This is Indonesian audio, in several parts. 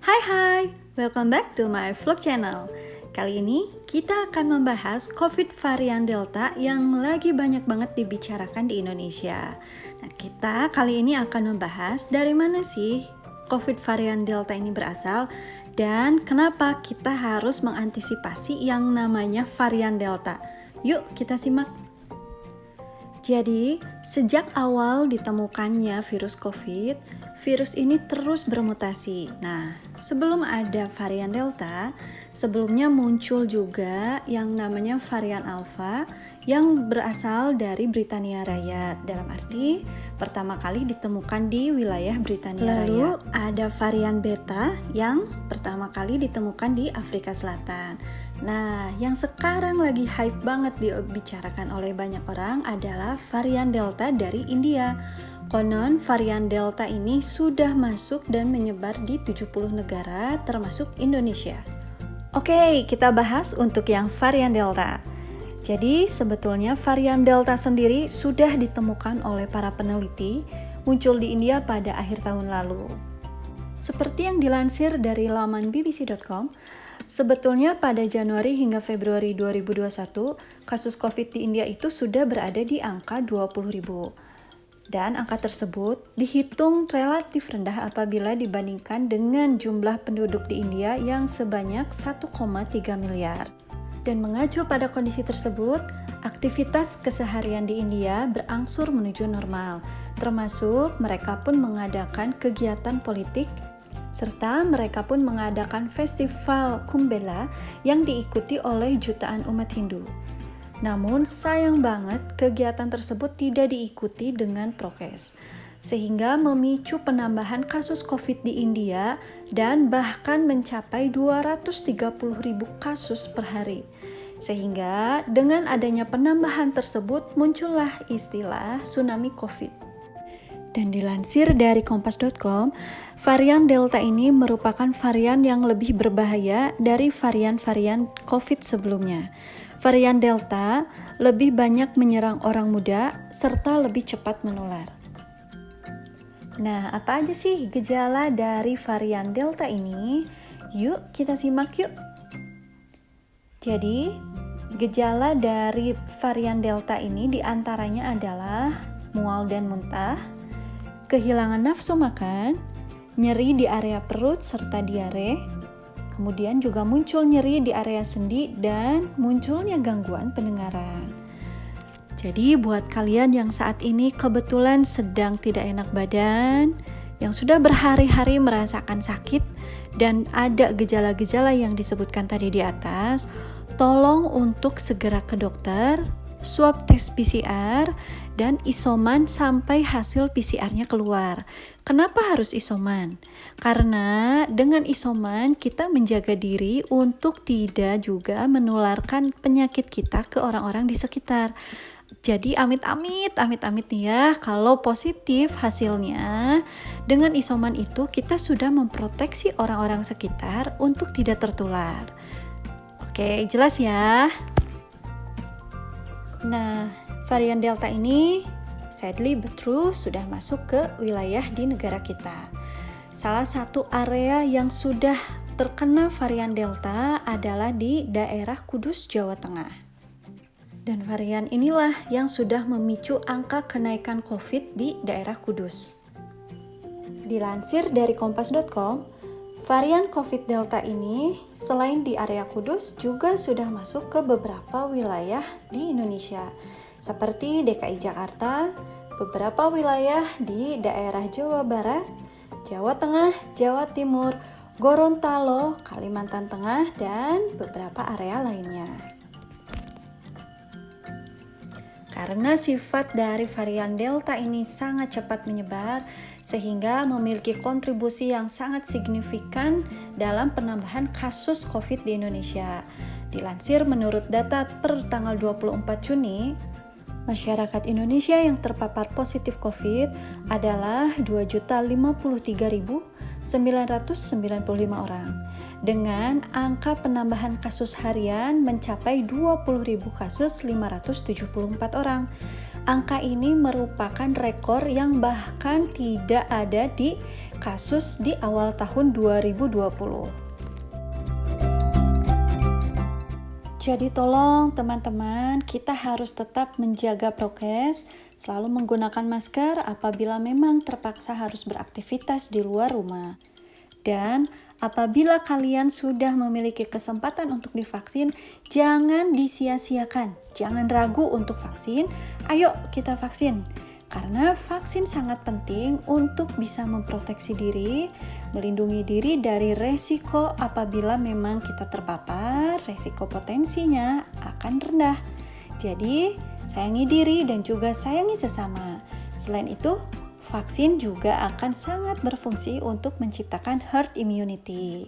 Hai, welcome back to my vlog channel. Kali ini kita akan membahas COVID varian Delta yang lagi banyak banget dibicarakan di Indonesia. Nah, kita kali ini akan membahas dari mana sih COVID varian Delta ini berasal dan kenapa kita harus mengantisipasi yang namanya varian Delta. Yuk kita simak. Jadi, sejak awal ditemukannya virus COVID, virus ini terus bermutasi. Nah, sebelum ada varian Delta, sebelumnya muncul juga yang namanya varian Alpha yang berasal dari Britania Raya. Dalam arti, pertama kali ditemukan di wilayah Britania Raya. Lalu ada varian Beta yang pertama kali ditemukan di Afrika Selatan. Nah, yang sekarang lagi hype banget dibicarakan oleh banyak orang adalah varian Delta dari India. Konon varian Delta ini sudah masuk dan menyebar di 70 negara termasuk Indonesia. Oke, kita bahas untuk yang varian Delta. Jadi, sebetulnya varian Delta sendiri sudah ditemukan oleh para peneliti, muncul di India pada akhir tahun lalu. Seperti yang dilansir dari laman bbc.com, sebetulnya pada Januari hingga Februari 2021, kasus COVID di India itu sudah berada di angka 20.000. Dan angka tersebut dihitung relatif rendah apabila dibandingkan dengan jumlah penduduk di India yang sebanyak 1,3 miliar. Dan mengacu pada kondisi tersebut, aktivitas keseharian di India berangsur menuju normal, termasuk mereka pun mengadakan kegiatan politik serta mereka pun mengadakan festival Kumbh Mela yang diikuti oleh jutaan umat Hindu. Namun sayang banget kegiatan tersebut tidak diikuti dengan prokes, sehingga memicu penambahan kasus COVID di India dan bahkan mencapai 230.000 kasus per hari. Sehingga dengan adanya penambahan tersebut muncullah istilah tsunami COVID. Dan dilansir dari kompas.com, varian Delta ini merupakan varian yang lebih berbahaya dari varian-varian COVID sebelumnya. Varian Delta lebih banyak menyerang orang muda serta lebih cepat menular. Nah, apa aja sih gejala dari varian Delta ini? Yuk kita simak yuk. Jadi, gejala dari varian Delta ini diantaranya adalah mual dan muntah, kehilangan nafsu makan, nyeri di area perut serta diare, kemudian juga muncul nyeri di area sendi dan munculnya gangguan pendengaran. Jadi buat kalian yang saat ini kebetulan sedang tidak enak badan, yang sudah berhari-hari merasakan sakit dan ada gejala-gejala yang disebutkan tadi di atas, tolong untuk segera ke dokter, swab tes PCR, dan isoman sampai hasil PCR-nya keluar. Kenapa harus isoman? Karena dengan isoman kita menjaga diri untuk tidak juga menularkan penyakit kita ke orang-orang di sekitar. Jadi amit-amit nih ya, kalau positif hasilnya, dengan isoman itu kita sudah memproteksi orang-orang sekitar untuk tidak tertular. Oke, jelas ya? Nah, varian Delta ini sadly but true sudah masuk ke wilayah di negara kita. Salah satu area yang sudah terkena varian Delta adalah di daerah Kudus, Jawa Tengah. Dan varian inilah yang sudah memicu angka kenaikan COVID di daerah Kudus. Dilansir dari kompas.com, varian COVID Delta ini selain di area Kudus juga sudah masuk ke beberapa wilayah di Indonesia seperti DKI Jakarta, beberapa wilayah di daerah Jawa Barat, Jawa Tengah, Jawa Timur, Gorontalo, Kalimantan Tengah, dan beberapa area lainnya. Karena sifat dari varian Delta ini sangat cepat menyebar, sehingga memiliki kontribusi yang sangat signifikan dalam penambahan kasus COVID di Indonesia. Dilansir menurut data per tanggal 24 Juni, masyarakat Indonesia yang terpapar positif COVID adalah 2.053.995 orang, dengan angka penambahan kasus harian mencapai 20.000 kasus 574 orang. Angka ini merupakan rekor yang bahkan tidak ada di kasus di awal tahun 2020. Jadi tolong teman-teman, kita harus tetap menjaga prokes, selalu menggunakan masker apabila memang terpaksa harus beraktivitas di luar rumah. Dan apabila kalian sudah memiliki kesempatan untuk divaksin, jangan disia-siakan, jangan ragu untuk vaksin, ayo kita vaksin. Karena vaksin sangat penting untuk bisa memproteksi diri, melindungi diri dari resiko apabila memang kita terpapar, resiko potensinya akan rendah. Jadi, sayangi diri dan juga sayangi sesama. Selain itu, vaksin juga akan sangat berfungsi untuk menciptakan herd immunity.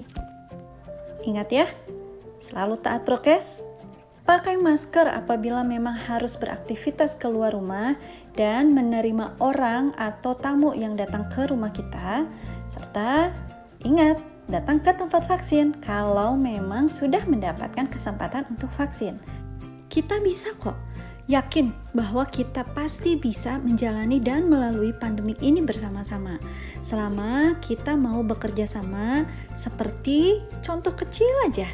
Ingat ya, selalu taat prokes, pakai masker apabila memang harus beraktivitas keluar rumah dan menerima orang atau tamu yang datang ke rumah kita, serta ingat, datang ke tempat vaksin kalau memang sudah mendapatkan kesempatan untuk vaksin. Kita bisa kok. Yakin bahwa kita pasti bisa menjalani dan melalui pandemik ini bersama-sama. Selama kita mau bekerja sama, seperti contoh kecil aja.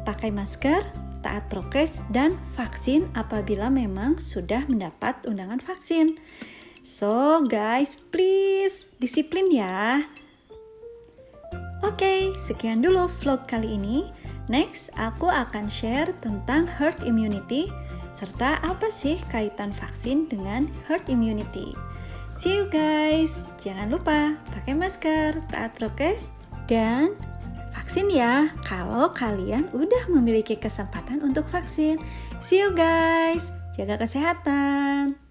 Pakai masker, taat prokes, dan vaksin apabila memang sudah mendapat undangan vaksin. So guys, please disiplin ya. Oke, sekian dulu vlog kali ini. Next, aku akan share tentang herd immunity serta apa sih kaitan vaksin dengan herd immunity. See you guys. Jangan lupa pakai masker, taat prokes, dan vaksin ya kalau kalian udah memiliki kesempatan untuk vaksin. See you guys. Jaga kesehatan.